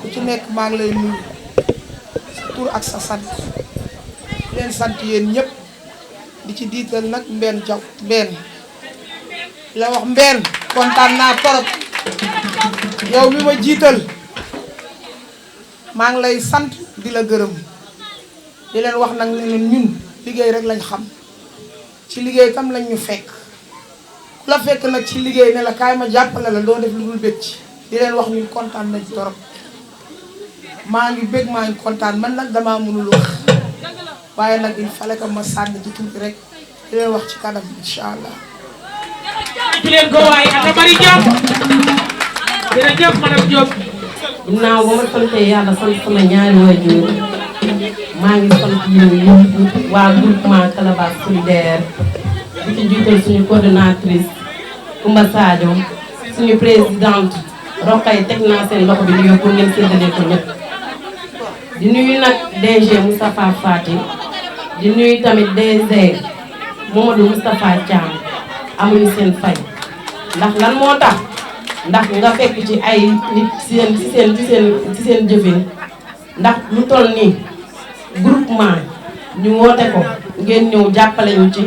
ku ci nekk maa ngi lay nuyu sa tur ak sa sant leen sant yéen ñëpp di ci diital nag Mbène Diaw Mbène la wax Mbène kontaan naa torop yow mi ma jiital maa ngi lay sant di la gërëm di leen wax nag ne ñun liggéey rek lañ xam ci liggéey tam lañ ñu fekk ku la fekk nag ci liggéey ne la kaay ma jàppale la doo def lu dul bëgg ci di leen wax ñun kontaan nañ torop maa ngi bëgg maa ngi kontaan man nag damaa mënul wax waaye nag il fallait que ma sànni ci tuuti rek di leen wax ci kanam incha allah. ci leen ko waaye ak bari Diop jërëjëf madame Diop. ginnaaw ba ma sante yàlla sant sama ñaari waajur maa ngi sant yéen ñëpp waa groupement Calebasse solidaire di ci jiital suñu coordonnatrice Koumba Sadio suñu présidente Rokhaya teg naa seen loxo bi nuyoo pour ngeen séddale ko ñëpp. di nuyu nag DG Moustapha Fati di nuyu tamit DG Mamadou Moustapha Thiam amuñu seen fay ndax lan moo tax ndax nga fekk ci ay nit ci seen jëfin ndax lu toll nii groupement ñu woote ko ngeen ñëw jàppale ñu ci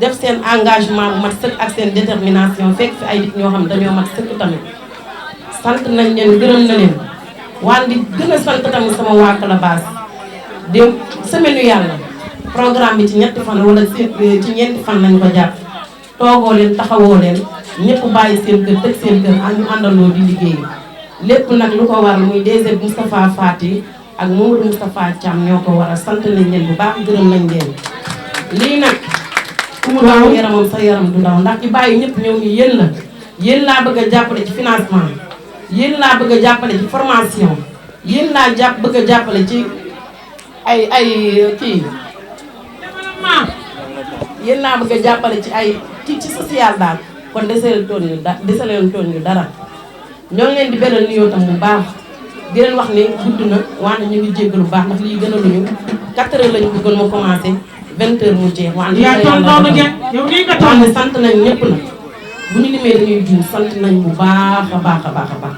def seen engagement bu mat sëkk ak seen détermination fekk fi ay nit ñoo xam dañoo mat sëkk tamit sant nañ leen gërëm na leen waan di gën a sant tamit sama waa Calebasse dem semaine yàlla programme bi ci ñetti fan wala ci ñeenti fan lañ ko jàpp toogoo leen taxawoo leen ñëpp bàyyi seen kër tëj seen kër ak ñu àndandoo di liggéey lépp nag lu ko waral muy DG Moustapha Fati ak Mamadou Moustapha Thiam ñoo ko waral sant nañ leen bu baax gërëm nañ leen lii nag ku mu daw yaramam sa yaram du daw ndax ci bàyyi ñëpp ñëw ni yéen laa bëgg a jàppale ci financement yéen laa bëgg a jàppale ci formation yéen laa bëgg a jàppale ci ay kii yéen laa bëgg a jàppale ci ay ci social daal kon desale toon ñu dara ñoo ngi leen di beral nuyoo tam bu baax di leen wax ni gudd na wante ñu ngi jégg lu baax ndax lii gën a luñu 4 heures lañu bëggoon ma commencé 20 heures mu jeex wante sant nañ ñëpp na bu ñu limee dañuy juum sant nañ bu baax a baax a baax a baax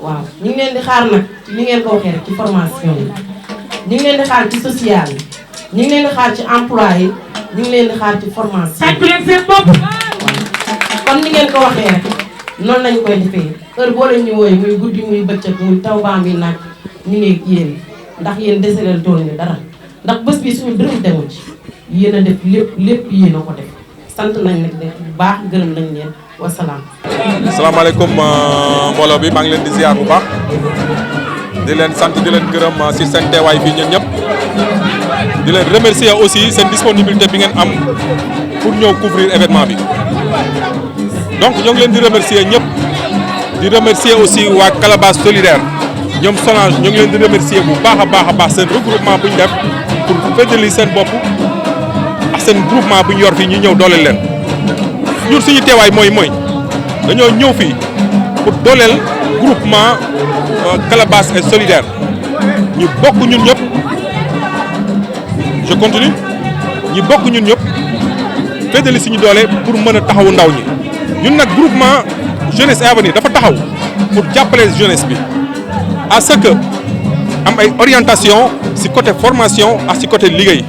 waaw ñu ngi leen di xaar nag ci li ngeen ko waxee rek ci formation yi ñu ngi leen di xaar ci social yi ñu ngi leen di xaar ci emploi yi ñu ngi leen di xaar ci formation kon ni ngeen ko waxee rek noonu lañu koy defee heure boo leen ñu wooye muy guddi muy bëccëg muy taw baa muy naaj ñu ngi yéen ndax yéen deseleel tool ñu dara ndax bés bi suñu dërëm demu ci yéen a def lépp yéen a ko def sant nañ nag de bu baax gërëm nañ leen wasalaam. asalaamaaleykum mbooloo bi maa ngi leen di ziar bu baax di leen sant di leen gërëm si seen teewaay fii ñun ñëpp di leen remercier aussi seen disponibilité bi ngeen am pour ñëw couvrir événement bi. donc ñoo ngi leen di remercier ñëpp di remercier aussi waa Calebasse solidaire ñoom Solange ñoo ngi leen di remercier bu baax a baax seen regroupement bu ñu def pour féddali seen bopp ak seen groupement bu ñu yor fii ñu ñëw dooleel leen. ñun suñu teewaay mooy dañoo ñëw fii pour dooleel groupement Calebasse et solidaire ñu bokk ñun ñëpp je continue ñu bokk ñun ñëpp féddali suñu doole pour mën a taxawu ndaw ñi. ñun nag groupement jeunesse et avenir dafa taxaw pour jàppale jeunesse bi à ce que am ay orientation ci côté formation ak ci côté liggéey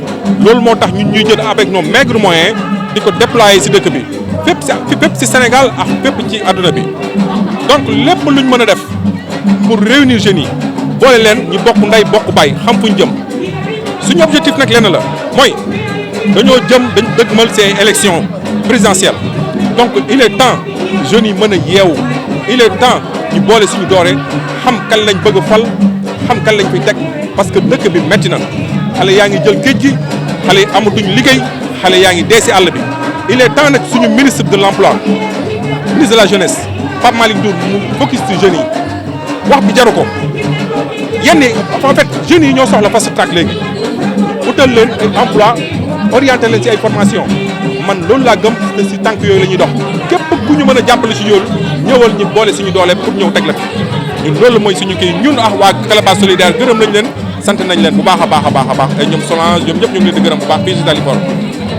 loolu moo tax ñun ñuy jël avec nos maigres moyens di ko déployer ci dëkk bi fépp ci Sénégal ak fépp ci àdduna bi donc lépp luñ mën a def pour réunir jeunes yi boole leen ñu bokk ndey bokk baay xam fuñ jëm suñu objectif nag lenn la mooy dañoo jëm dañ dëgmal ces élections présidentielles. donc il est temps jeunes yi mën a yeewu il est temps ñu boole suñu doore xam kan lañ bëgg a fal xam kan lañ fiy teg parce que dëkk bi metti na xale yaa ngi jël géej gi xale yi amatuñ liggéey xale yaa ngi dee si àll bi il est temps nag suñu ministre de l'emploi ministre de la jeunesse Pape Malick Ndour mu focus ci jeunes yi wax bi jaru ko yenn en fait jeunes yi ñoo soxla fast track léegi utal leen ay emploi orienté leen ci ay formation man loolu laa gëm te si tànk yooyu la ñuy dox képp ku ñu mën a jàppale si yoolu ñëwal ñu boole suñu doole pour ñëw teg la fi ñun loolu mooy suñu kii ñun ak waa Calebasse solidaire gërëm nañ leen sant nañ leen bu baax a baax a baax a baax ay ñoom Solange ñoom ñëpp ñu ngi leen di gërëm bu baax fii si Dalifort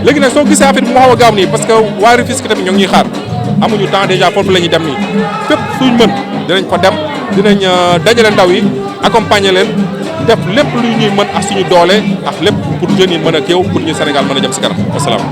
léegi nag soo gisee affaire bi mu xaw a gaaw nii parce que waa Rufisque tamit ñoo ngi ñuy xaar amuñu temps déjà foofu la ñuy dem nii fépp suñ mën dinañ fa dem dinañ dajale ndaw yi accompagner leen def lépp lu ñuy mën ak suñu doole ak lépp pour jeunes yi mën a kéew pour ñu Sénégal mën a jëm si kanam wasalaam.